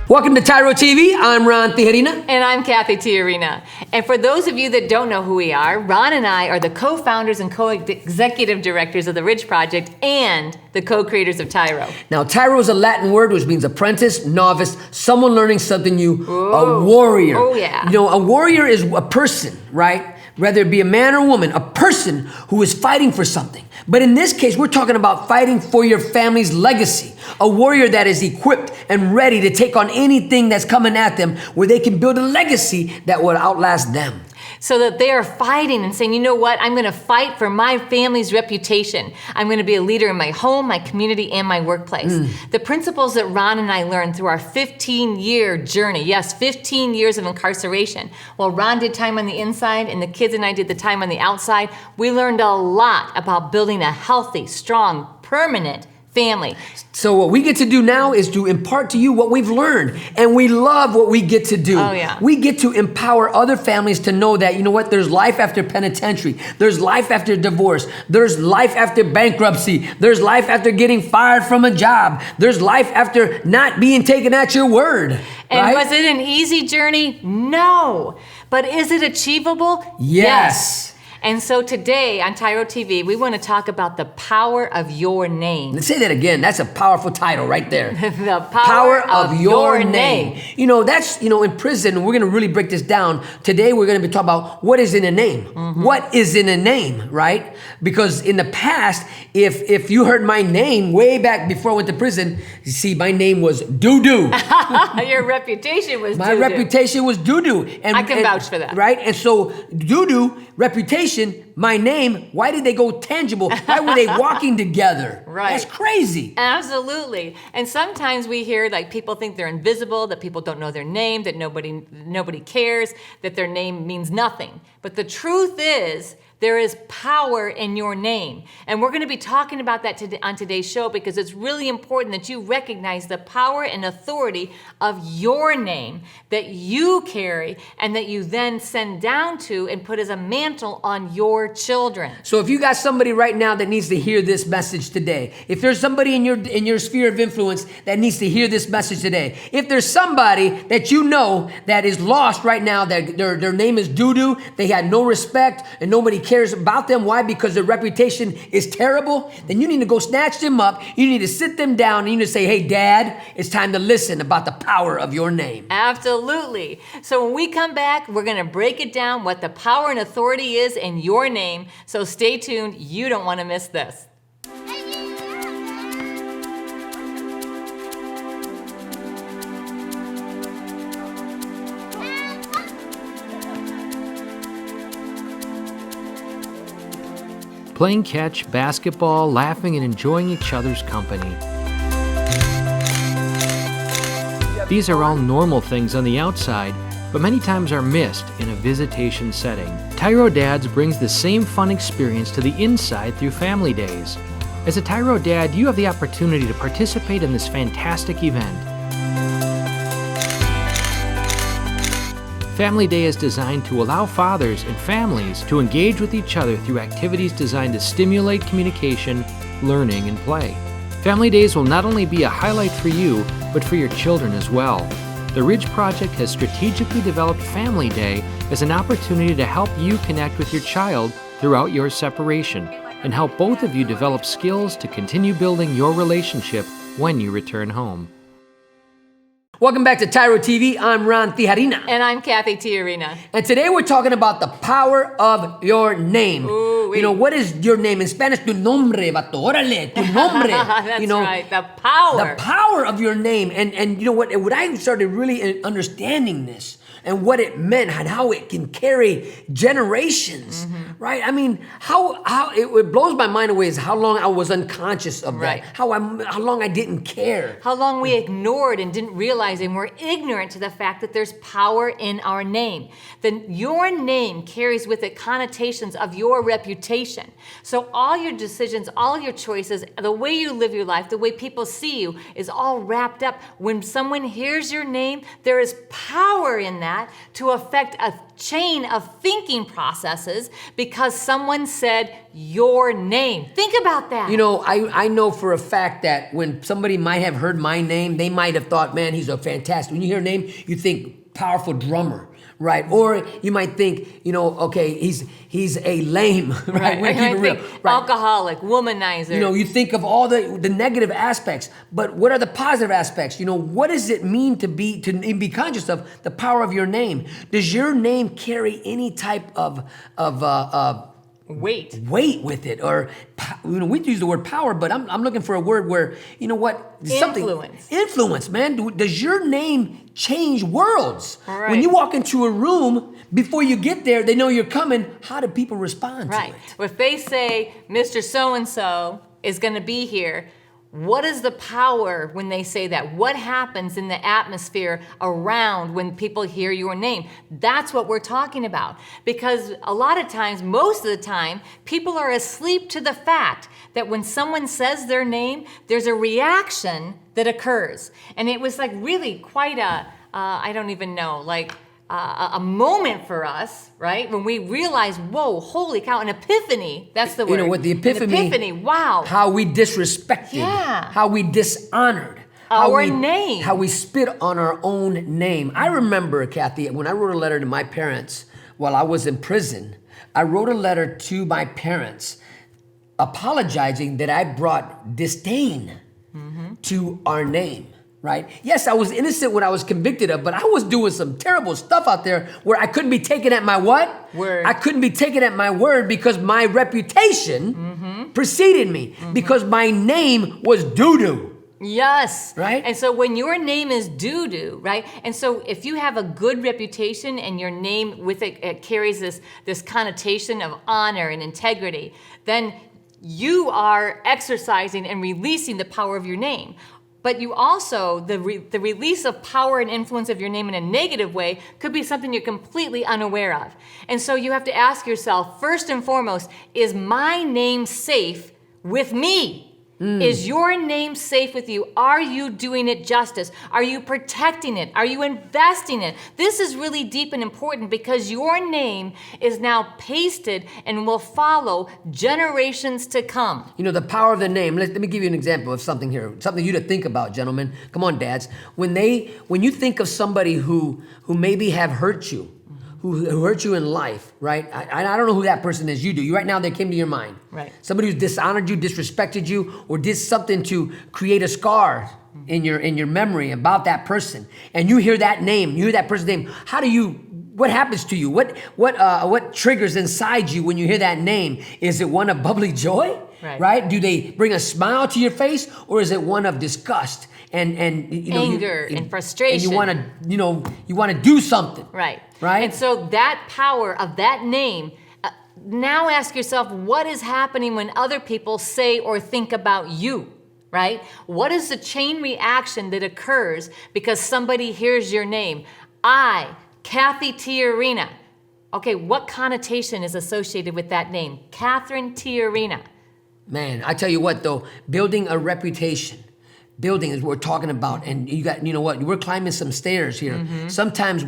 Welcome to TYRO TV. I'm Ron Tijerina. And I'm Cathy Tijerina. And for those of you that don't know who we are, Ron and I are the co-founders and co-executive directors of the Ridge Project and the co-creators of TYRO. Now, TYRO is a Latin word which means apprentice, novice, someone learning something new, a warrior. Oh, yeah. You know, a warrior is a person, right? Whether it be a man or woman, a person who is fighting for something. But in this case, we're talking about fighting for your family's legacy. A warrior that is equipped and ready to take on anything that's coming at them, where they can build a legacy that will outlast them. So that they are fighting and saying, you know what, I'm gonna fight for my family's reputation. I'm gonna be a leader in my home, my community, and my workplace. The principles that Ron and I learned through our 15-year journey, yes, 15 years of incarceration. While Ron did time on the inside and the kids and I did the time on the outside, we learned a lot about building a healthy, strong, permanent family. So what we get to do now is to impart to you what we've learned. And we love what we get to do. Oh, yeah. We get to empower other families to know that, you know what, there's life after penitentiary. There's life after divorce. There's life after bankruptcy. There's life after getting fired from a job. There's life after not being taken at your word. And right? was it an easy journey? No. But is it achievable? Yes. And so today on TYRO TV, we want to talk about the power of your name. Let's say that again. That's a powerful title right there. The power of your name. You know, that's, you know, in prison, we're going to really break this down. Today, we're going to be talking about what is in a name. What is in a name, right? Because in the past, if you heard my name way back before I went to prison, you see, my name was Doo-Doo. Your reputation was My doo-doo. reputation was Doo-Doo. And I can vouch for that. Right? And so Doo-Doo, reputation, my name, why did they go tangible? Why were they walking together? Right. That's crazy. Absolutely. And sometimes we hear like people think they're invisible, that people don't know their name, that nobody cares, that their name means nothing. But the truth is, there is power in your name. And we're going to be talking about that today on today's show because it's really important that you recognize the power and authority of your name that you carry and that you then send down to and put as a mantle on your children. So if you got somebody right now that needs to hear this message today, if there's somebody in your sphere of influence that needs to hear this message today, if there's somebody that you know that is lost right now, that their name is Doo-Doo, they had no respect and nobody cares about them. Why? Because their reputation is terrible. Then you need to go snatch them up. You need to sit them down and you need to say, hey, Dad, it's time to listen about the power of your name. Absolutely. So when we come back, we're going to break it down what the power and authority is in your name. So stay tuned. You don't want to miss this. Playing catch, basketball, laughing, and enjoying each other's company. These are all normal things on the outside, but many times are missed in a visitation setting. TYRO Dads brings the same fun experience to the inside through Family Days. As a TYRO Dad, you have the opportunity to participate in this fantastic event. Family Day is designed to allow fathers and families to engage with each other through activities designed to stimulate communication, learning, and play. Family Days will not only be a highlight for you, but for your children as well. The Ridge Project has strategically developed Family Day as an opportunity to help you connect with your child throughout your separation and help both of you develop skills to continue building your relationship when you return home. Welcome back to TYRO TV. I'm Ron Tijerina. And I'm Cathy Tijerina. And today we're talking about the power of your name. Ooh, you know, what is your name? In Spanish, tu nombre, vato. Órale, tu nombre. That's you know, right, the power. The power of your name. And you know what I started really understanding this and what it meant and how it can carry generations, right? I mean, how it blows my mind away is how long I was unconscious of Right. that. How long I didn't care. How long we ignored and didn't realize and were ignorant to the fact that there's power in our name. Then your name carries with it connotations of your reputation. So all your decisions, all your choices, the way you live your life, the way people see you is all wrapped up. When someone hears your name, there is power in in that to affect a chain of thinking processes because someone said your name. Think about that. You know, I know for a fact that when somebody might have heard my name, they might have thought, man, he's a fantastic. When you hear a name, you think powerful drummer, right? Or you might think, you know, okay, he's a lame, right? We're keeping real, right? Alcoholic, womanizer. You know, you think of all the negative aspects, but what are the positive aspects? You know, what does it mean to be conscious of the power of your name? Does your name carry any type of weight with it? Or, you know, we use the word power, but I'm looking for a word where, you know what? Influence, man. Does your name change worlds? Right. When you walk into a room, before you get there, they know you're coming. How do people respond to it? If they say, Mr. So-and-so is going to be here, what is the power when they say that? What happens in the atmosphere around when people hear your name? That's what we're talking about. Because a lot of times, most of the time, people are asleep to the fact that when someone says their name, there's a reaction that occurs. And it was like really quite I don't even know, like a moment for us, right? When we realized, whoa, holy cow, an epiphany. That's the word. You know what, the epiphany. An epiphany, wow. How we disrespected. Yeah. How we dishonored. Our name. How we spit on our own name. I remember, Cathy, when I wrote a letter to my parents while I was in prison, I wrote a letter to my parents apologizing that I brought disdain to our name. Right? Yes, I was innocent when I was convicted of, but I was doing some terrible stuff out there where I couldn't be taken at my what? Word. I couldn't be taken at my word because my reputation preceded me, because my name was doo-doo. Yes. Right? And so when your name is doo-doo, right? And so if you have a good reputation and your name with it carries this connotation of honor and integrity, then you are exercising and releasing the power of your name. But you also, the release of power and influence of your name in a negative way could be something you're completely unaware of. And so you have to ask yourself, first and foremost, is my name safe with me? Is your name safe with you? Are you doing it justice? Are you protecting it? Are you investing it? This is really deep and important because your name is now pasted and will follow generations to come. You know, the power of the name. Let me give you an example of something here, something you to think about, gentlemen. Come on, dads. When you think of somebody who maybe have hurt you, who hurt you in life, right? I don't know who that person is. You do. Right now, they came to your mind. Right. Somebody who's dishonored you, disrespected you, or did something to create a scar in your memory about that person. And you hear that name, you hear that person's name. What happens to you? What triggers inside you when you hear that name? Is it one of bubbly joy? Right? Do they bring a smile to your face, or is it one of disgust and you know, anger and frustration? And you want to do something. Right. Right. And so that power of that name. Now ask yourself, what is happening when other people say or think about you? Right? What is the chain reaction that occurs because somebody hears your name? I, Cathy Tijerina. Okay, what connotation is associated with that name? Catherine Tijerina. Man, I tell you what though, building a reputation, building is what we're talking about. And you know what, we're climbing some stairs here. Sometimes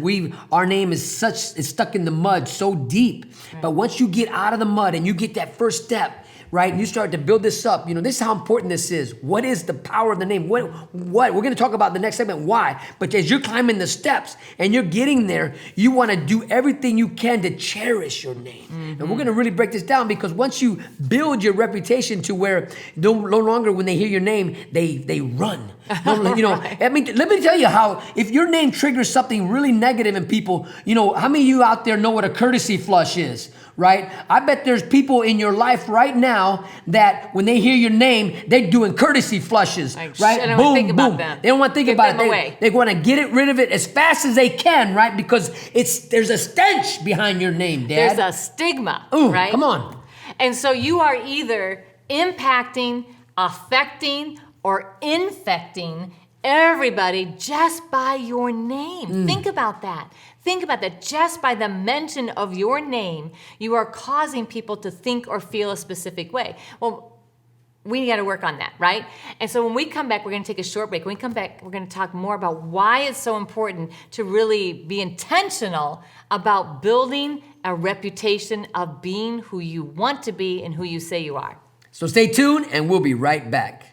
our name is stuck in the mud so deep. Right. But once you get out of the mud and you get that first step, right, and you start to build this up, you know, this is how important this is. What is the power of the name? What? We're going to talk about the next segment, why. But as you're climbing the steps and you're getting there, you want to do everything you can to cherish your name. And we're going to really break this down because once you build your reputation to where no longer when they hear your name, they run. You know, I mean, let me tell you how, if your name triggers something really negative in people, you know, how many of you out there know what a courtesy flush is? Right? I bet there's people in your life right now that when they hear your name, they're doing courtesy flushes, right? I don't want to think about them. They don't want to think about it. They want to get rid of it as fast as they can, right? Because there's a stench behind your name, Dad. There's a stigma, Ooh, right? Come on. And so you are either impacting, affecting, or infecting everybody just by your name. Think about that. Think about that. Just by the mention of your name, you are causing people to think or feel a specific way. Well, we got to work on that, right? And so when we come back, we're going to take a short break. When we come back, we're going to talk more about why it's so important to really be intentional about building a reputation of being who you want to be and who you say you are. So stay tuned, and we'll be right back.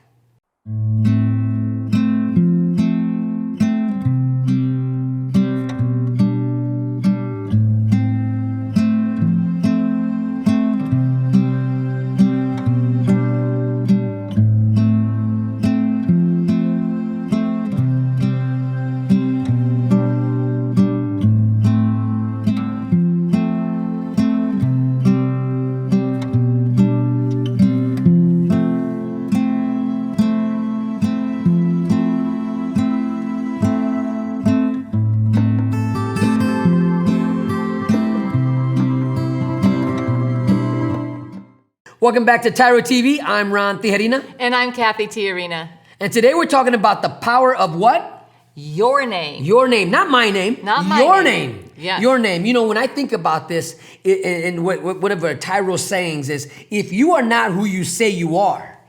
Welcome back to TYRO TV. I'm Ron Tijerina. And I'm Cathy Tijerina. And today we're talking about the power of what? Your name. Your name, not my name. Not my your name. name. Yes. Your name. You know, when I think about this, and whatever TYRO's sayings is, if you are not who you say you are,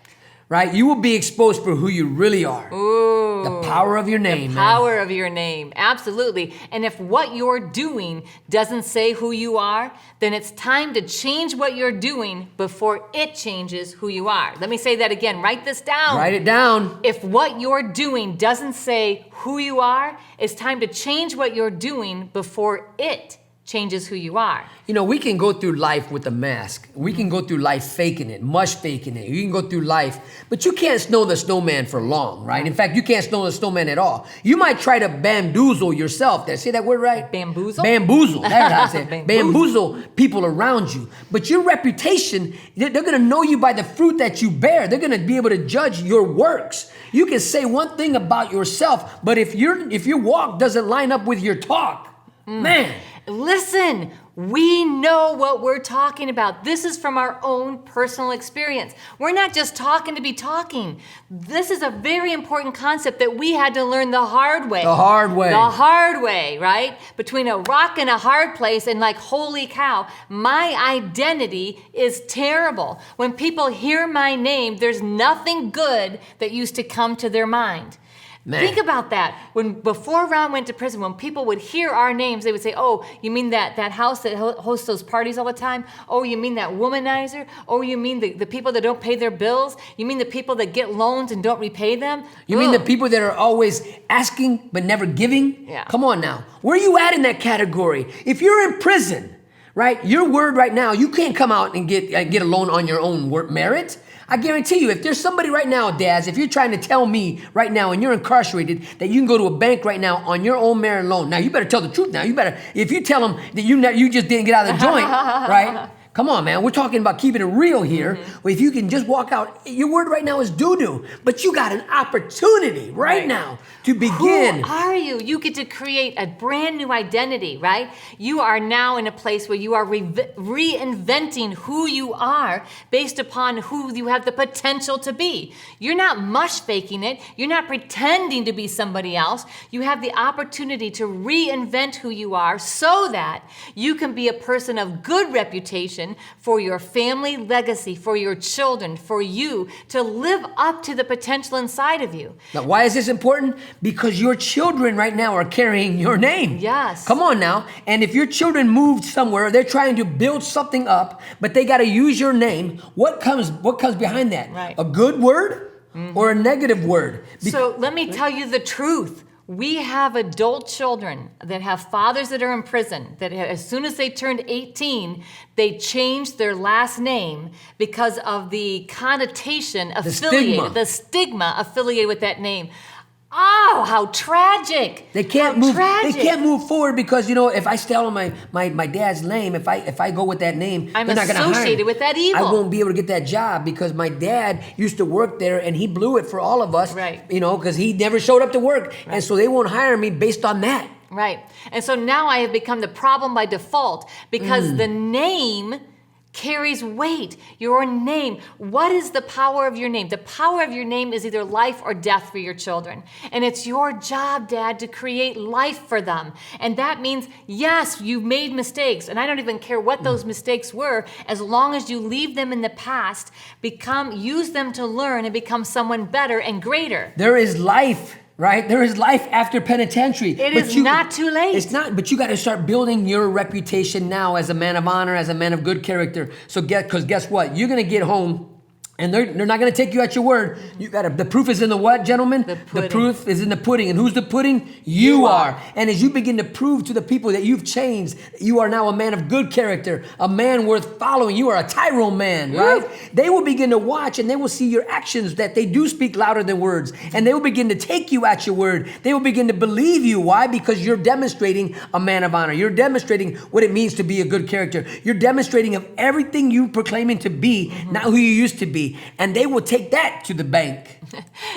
right, you will be exposed for who you really are. Ooh. The power of your name. The power of your name. Absolutely. And if what you're doing doesn't say who you are, then it's time to change what you're doing before it changes who you are. Let me say that again. Write this down. Write it down. If what you're doing doesn't say who you are, it's time to change what you're doing before it changes who you are. You know, we can go through life with a mask. We can go through life faking it, mush faking it. You can go through life, but you can't snow the snowman for long, right? In fact, you can't snow the snowman at all. You might try to bamboozle yourself. Did I say that word right? Bamboozle? Bamboozle. That's how I say it. Bamboozle. Bamboozle people around you. But your reputation, they're going to know you by the fruit that you bear. They're going to be able to judge your works. You can say one thing about yourself, but if your walk doesn't line up with your talk, man. Listen, we know what we're talking about. This is from our own personal experience. We're not just talking to be talking. This is a very important concept that we had to learn the hard way. The hard way. The hard way, right? Between a rock and a hard place, and like, holy cow, my identity is terrible. When people hear my name, there's nothing good that used to come to their mind. Man. Think about that. Before Ron went to prison, when people would hear our names, they would say, oh, you mean that house that hosts those parties all the time? Oh, you mean that womanizer? Oh, you mean the people that don't pay their bills? You mean the people that get loans and don't repay them? You mean the people that are always asking but never giving? Yeah. Come on now. Where are you at in that category? If you're in prison, right, your word right now, you can't come out and get a loan on your own merit. I guarantee you, if there's somebody right now, Daz, if you're trying to tell me right now and you're incarcerated that you can go to a bank right now on your own merit loan, now you better tell the truth now. You better, if you tell them that you just didn't get out of the joint, right? Come on, man. We're talking about keeping it real here. Mm-hmm. If you can just walk out, your word right now is doo-doo. But you got an opportunity right now to begin. Who are you? You get to create a brand new identity, right? You are now in a place where you are reinventing who you are based upon who you have the potential to be. You're not mush faking it. You're not pretending to be somebody else. You have the opportunity to reinvent who you are so that you can be a person of good reputation for your family legacy, for your children, for you to live up to the potential inside of you. Now, why is this important? Because your children right now are carrying your name. Yes. Come on now. And if your children moved somewhere, they're trying to build something up, but they got to use your name. What comes behind that? Right. A good word or a negative word? So let me tell you the truth. We have adult children that have fathers that are in prison, that as soon as they turned 18, they changed their last name because of the connotation affiliated, the stigma affiliated with that name. Oh, how tragic! They can't move. They can't move forward because if I tell them my dad's name, if I go with that name, I'm they're not gonna hire me. associated with that evil. I won't be able to get that job because my dad used to work there and he blew it for all of us. Right. Because he never showed up to work, and so they won't hire me based on that. Right. And so now I have become the problem by default because the name carries weight. Your name. What is the power of your name? The power of your name is either life or death for your children. And it's your job, Dad, to create life for them. And that means, yes, you've made mistakes. And I don't even care what those mistakes were, as long as you leave them in the past, use them to learn and become someone better and greater. There is life. Right? There is life after penitentiary. It is not too late. It's not, but you got to start building your reputation now as a man of honor, as a man of good character. So because guess what? You're going to get home and they're not going to take you at your word. The proof is in the what, gentlemen? The proof is in the pudding. And who's the pudding? You are. And as you begin to prove to the people that you've changed, you are now a man of good character, a man worth following. You are a TYRO man, right? They will begin to watch and they will see your actions, that they do speak louder than words. And they will begin to take you at your word. They will begin to believe you. Why? Because you're demonstrating a man of honor. You're demonstrating what it means to be a good character. You're demonstrating of everything you proclaiming to be, not who you used to be. And they will take that to the bank.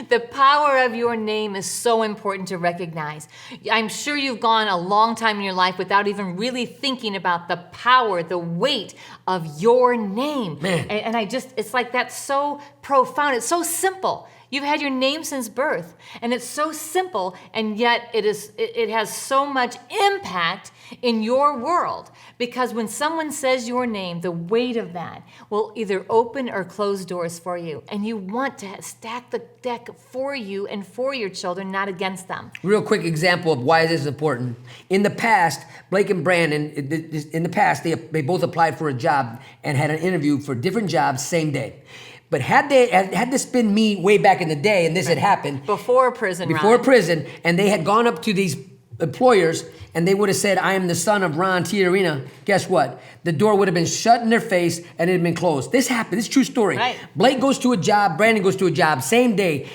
The power of your name is so important to recognize. I'm sure you've gone a long time in your life without even really thinking about the power, the weight of your name. Man. And it's like that's so profound. It's so simple. You've had your name since birth, and it's so simple, and yet it has so much impact in your world. Because when someone says your name, the weight of that will either open or close doors for you. And you want to stack the deck for you and for your children, not against them. Real quick example of why this is important. In the past, Blake and Brandon, they both applied for a job and had an interview for different jobs same day. But had this been me way back in the day, and this had happened before prison, and they had gone up to these employers and they would have said, I am the son of Ron Tijerina, guess what? The door would have been shut in their face and it had been closed. This happened. This is a true story. Right. Blake goes to a job. Brandon goes to a job. Same day.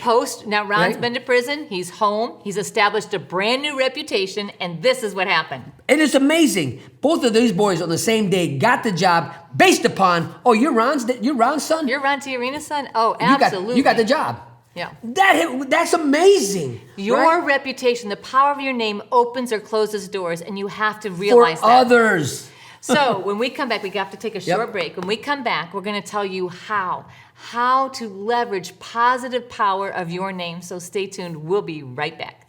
Now Ron's been to prison. He's home. He's established a brand new reputation. And this is what happened. And it's amazing. Both of these boys on the same day got the job based upon, you're Ron's son? You're Ron Tijerina's son? Oh, absolutely. You got the job. Yeah. That's amazing. Your reputation, the power of your name opens or closes doors, and you have to realize for that. Others. So when we come back, we have to take a short break. When we come back, we're going to tell you how to leverage positive power of your name. So stay tuned. We'll be right back.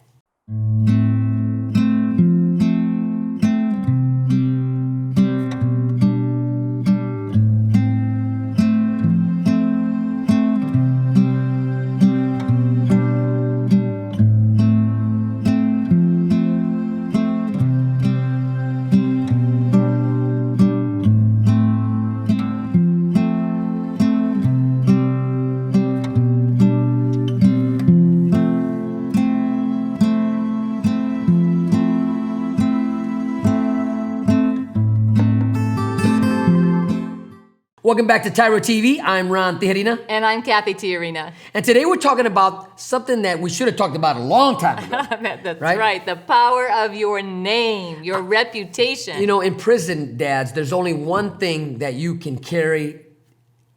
Welcome back to TYRO TV. I'm Ron Tijerina. And I'm Cathy Tijerina. And today we're talking about something that we should have talked about a long time ago. That's right. The power of your name, your reputation. You know, in prison, dads, there's only one thing that you can carry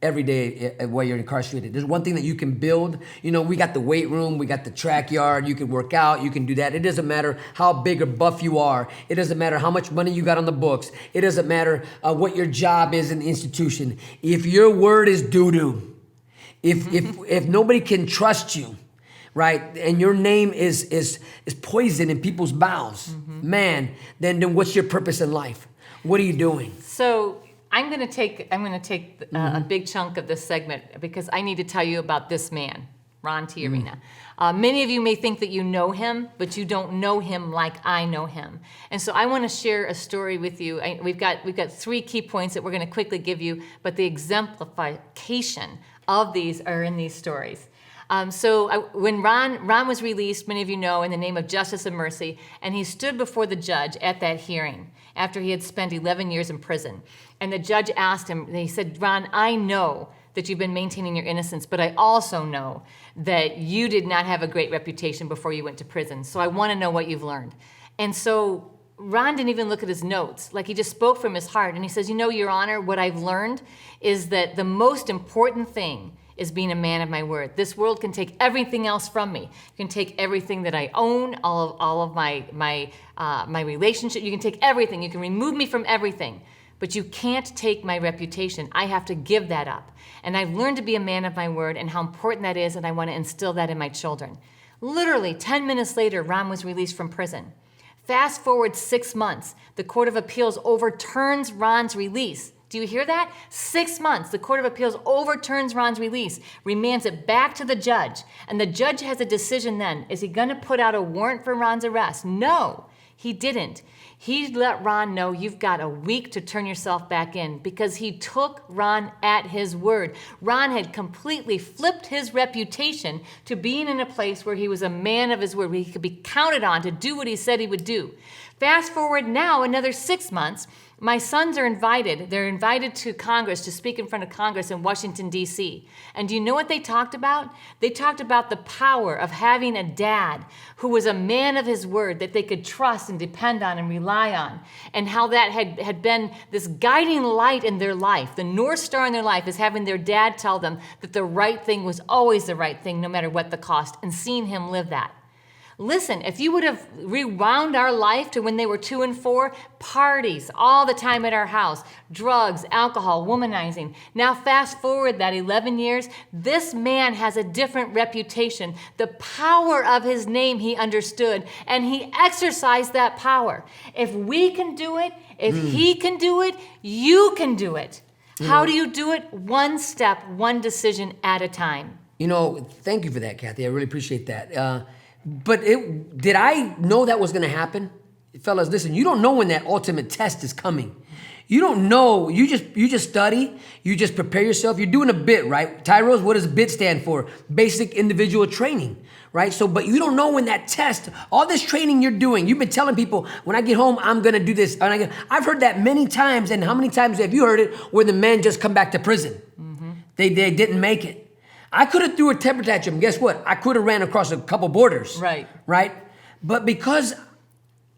every day while you're incarcerated. There's one thing that you can build. You know, we got the weight room, we got the track yard, you can work out, you can do that. It doesn't matter how big or buff you are. It doesn't matter how much money you got on the books. It doesn't matter what your job is in the institution. If your word is doo-doo, if nobody can trust you, right, and your name is poison in people's mouths, man, then what's your purpose in life? What are you doing? So I'm going to take a big chunk of this segment because I need to tell you about this man, Ron Tijerina. Many of you may think that you know him, but you don't know him like I know him. And so I want to share a story with you. We've got 3 key points that we're going to quickly give you, but the exemplification of these are in these stories. When Ron was released, many of you know, in the name of justice and mercy, and he stood before the judge at that hearing after he had spent 11 years in prison. And the judge asked him, he said, Ron, I know that you've been maintaining your innocence, but I also know that you did not have a great reputation before you went to prison. So I want to know what you've learned. And so Ron didn't even look at his notes. Like, he just spoke from his heart. And he says, Your Honor, what I've learned is that the most important thing is being a man of my word. This world can take everything else from me. You can take everything that I own, all of my relationship. You can take everything. You can remove me from everything. but you can't take my reputation. I have to give that up. And I've learned to be a man of my word and how important that is, and I want to instill that in my children. Literally 10 minutes later, Ron was released from prison. Fast forward 6 months, the Court of Appeals overturns Ron's release. Do you hear that? 6 months, the Court of Appeals overturns Ron's release, remands it back to the judge, and the judge has a decision then. Is he going to put out a warrant for Ron's arrest? No, he didn't. He let Ron know, you've got a week to turn yourself back in, because he took Ron at his word. Ron had completely flipped his reputation to being in a place where he was a man of his word, where he could be counted on to do what he said he would do. Fast forward now another 6 months, my sons are invited. They're invited to Congress to speak in front of Congress in Washington, D.C. And do you know what they talked about? They talked about the power of having a dad who was a man of his word that they could trust and depend on and rely on, and how that had been this guiding light in their life. The North Star in their life is having their dad tell them that the right thing was always the right thing, no matter what the cost, and seeing him live that. Listen, if you would have rewound our life to when they were 2 and 4, parties all the time at our house, drugs, alcohol, womanizing. Now fast forward that 11 years, this man has a different reputation. The power of his name he understood, and he exercised that power. If we can do it, if he can do it, you can do it. How do you do it? One step, one decision at a time. Thank you for that, Cathy. I really appreciate that. But did I know that was going to happen? Fellas, listen, you don't know when that ultimate test is coming. You don't know. You just study. You just prepare yourself. You're doing a bit, right? TYROs, what does BIT stand for? Basic Individual Training, right? So, but you don't know when that test, all this training you're doing, you've been telling people, when I get home, I'm going to do this. I've heard that many times. And how many times have you heard it where the men just come back to prison? Mm-hmm. They didn't make it. I could have threw a temper tantrum. Guess what? I could have ran across a couple borders. Right. But because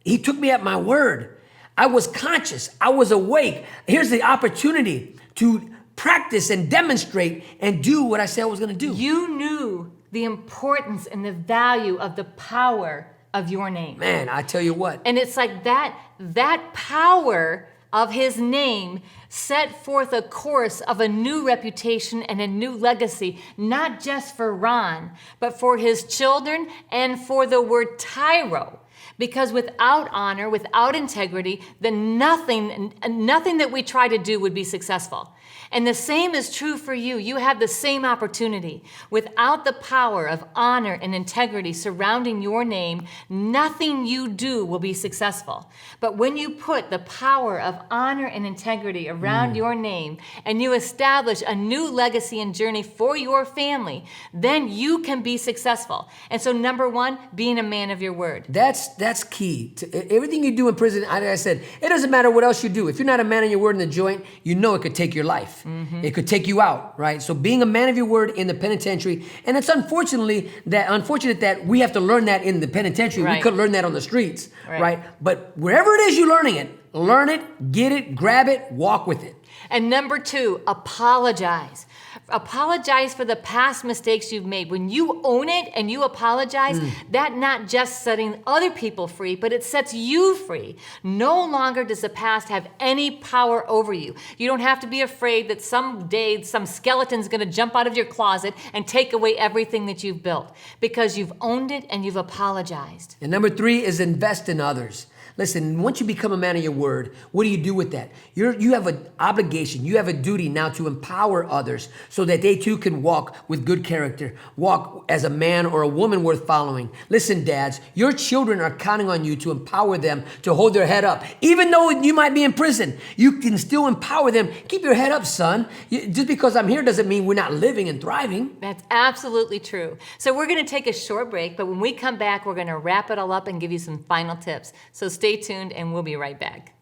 he took me at my word, I was conscious. I was awake. Here's the opportunity to practice and demonstrate and do what I said I was going to do. You knew the importance and the value of the power of your name. Man, I tell you what. And it's like that power of his name set forth a course of a new reputation and a new legacy, not just for Ron, but for his children and for the word TYRO. Because without honor, without integrity, then nothing that we try to do would be successful. And the same is true for you. You have the same opportunity. Without the power of honor and integrity surrounding your name, nothing you do will be successful. But when you put the power of honor and integrity around your name, and you establish a new legacy and journey for your family, then you can be successful. And so number one, being a man of your word. That's key. To everything you do in prison, like I said, it doesn't matter what else you do. If you're not a man of your word in the joint, you know it could take your life. Mm-hmm. It could take you out, right? So being a man of your word in the penitentiary, and it's unfortunate that we have to learn that in the penitentiary. Right. We could learn that on the streets, right? But wherever it is you're learning it, learn it, get it, grab it, walk with it. And number two, apologize. Apologize for the past mistakes you've made. When you own it and you apologize, that not just setting other people free, but it sets you free. No longer does the past have any power over you. You don't have to be afraid that someday some skeleton's going to jump out of your closet and take away everything that you've built, because you've owned it and you've apologized. And number three is invest in others. Listen, once you become a man of your word, what do you do with that? You have an obligation, you have a duty now to empower others so that they too can walk with good character, walk as a man or a woman worth following. Listen, dads, your children are counting on you to empower them to hold their head up. Even though you might be in prison, you can still empower them. Keep your head up, son. Just because I'm here doesn't mean we're not living and thriving. That's absolutely true. So we're going to take a short break, but when we come back, we're going to wrap it all up and give you some final tips. So stay tuned and we'll be right back.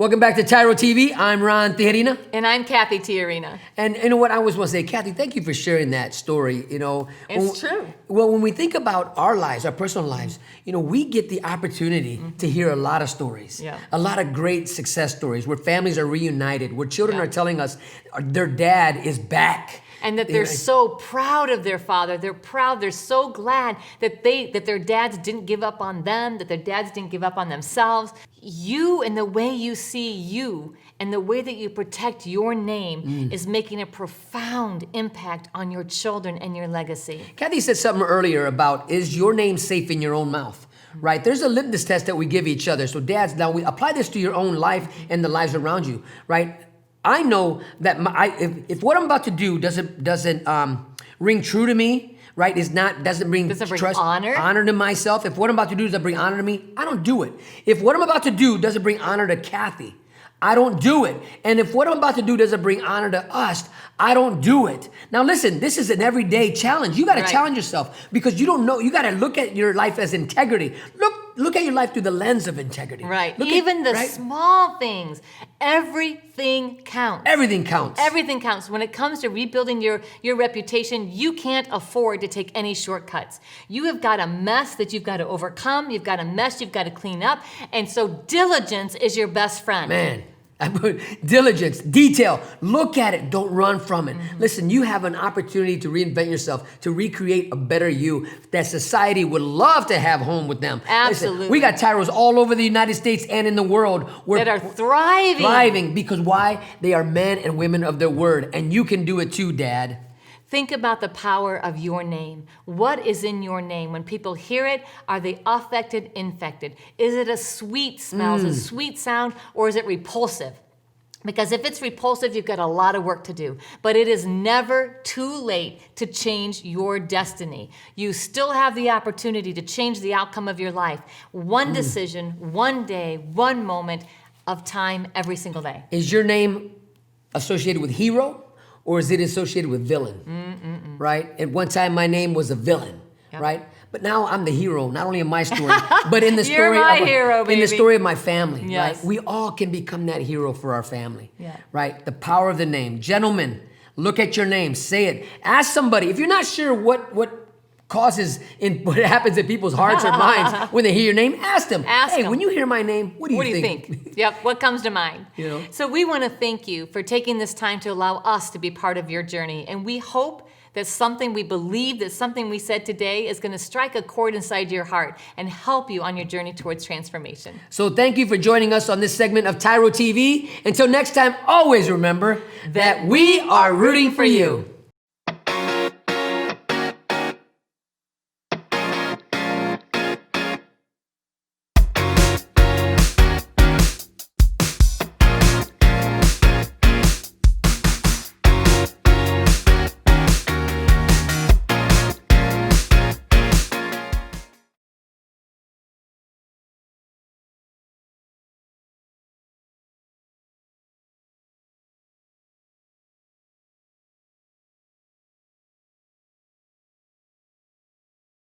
Welcome back to TYRO TV. I'm Ron Tijerina. And I'm Cathy Tijerina. And you know what I always want to say, Cathy, thank you for sharing that story. You know, It's true. Well, when we think about our lives, our personal lives, you know, we get the opportunity to hear a lot of stories, a lot of great success stories where families are reunited, where children are telling us their dad is back. And that they're so proud of their father. They're proud. They're so glad that their dads didn't give up on them, that their dads didn't give up on themselves. You and the way you see you and the way that you protect your name is making a profound impact on your children and your legacy. Cathy said something earlier about, is your name safe in your own mouth? Right? There's a litmus test that we give each other. So dads, now we apply this to your own life and the lives around you, right? I know that if what I'm about to do doesn't ring true to me, right? Doesn't bring trust, honor to myself. If what I'm about to do doesn't bring honor to me, I don't do it. If what I'm about to do doesn't bring honor to Cathy, I don't do it. And if what I'm about to do doesn't bring honor to us, I don't do it. Now listen, this is an everyday challenge. You got to challenge yourself because you don't know. You got to look at your life as integrity. Look at your life through the lens of integrity. Right. Even the small things. Everything counts. Everything counts. Everything counts. When it comes to rebuilding your reputation, you can't afford to take any shortcuts. You have got a mess that you've got to overcome. You've got a mess you've got to clean up. And so diligence is your best friend. Man. Diligence, detail, look at it, don't run from it. Listen, you have an opportunity to reinvent yourself, to recreate a better you that society would love to have home with them. Absolutely. Listen, we got TYROs all over the United States and in the world that are thriving. Thriving because why? They are men and women of their word, and you can do it too, Dad. Think about the power of your name. What is in your name? When people hear it, are they affected, infected? Is it a sweet smell, is it a sweet sound, or is it repulsive? Because if it's repulsive, you've got a lot of work to do. But it is never too late to change your destiny. You still have the opportunity to change the outcome of your life. One decision, one day, one moment of time every single day. Is your name associated with hero? Or is it associated with villain, right? At one time, my name was a villain, right? But now I'm the hero, not only in my story, but in the story in the story of my family, right? We all can become that hero for our family, right? The power of the name. Gentlemen, look at your name, say it. Ask somebody, if you're not sure what causes what happens in people's hearts or minds when they hear your name, ask them. Hey, when you hear my name, what do you think? Yep, what comes to mind? You know? So we want to thank you for taking this time to allow us to be part of your journey. And we hope that something we believe, that something we said today is going to strike a chord inside your heart and help you on your journey towards transformation. So thank you for joining us on this segment of TYRO TV. Until next time, always remember that we are rooting for you.